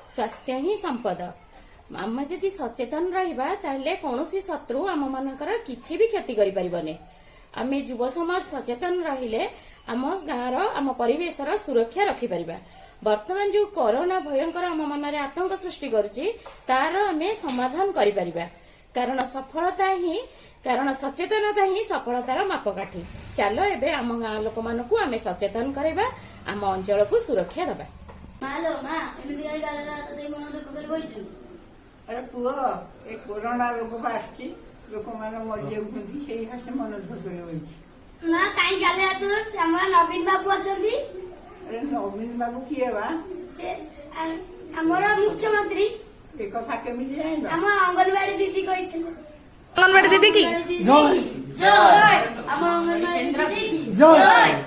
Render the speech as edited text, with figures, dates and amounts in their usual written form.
स्वास्थ्य ही संपद आम जदि सचेतन रहिबा ताहले कौनसी शत्रु आम मानकर किछि भी क्षति करि परिबने। आमे युव समाज सचेतन रहिले आम गाँव आम परिवेश सुरक्षा रखि परिबा। वर्तमान जो कोरोना भयंकर आम मन में आतंक सृष्टि करुछि तार आमे समाधान करि परिबा। कारण सचेतनता ही सफलतार मापकाठी। चलो एबे आम गाँ लोक मानकु आमे सचेतन करबा, आम अंचल को सुरक्षा देबा। अरे पुओ ए कोरोना रोग आसची लोक मान मरी जाउछंती सेही हासे मन धोकरे होईची। मां काई गाले आतो हमर नवीन बाबू अछंती। अरे नवीन बाबू किए बा? से हमर मुख्यमंत्री। ए कथा केमिति जाइबा? हम अंगनवाड़ी दीदी कहिथिले। अंगनवाड़ी दीदी की जय जय। हम अंगनवाड़ी दीदी की जय।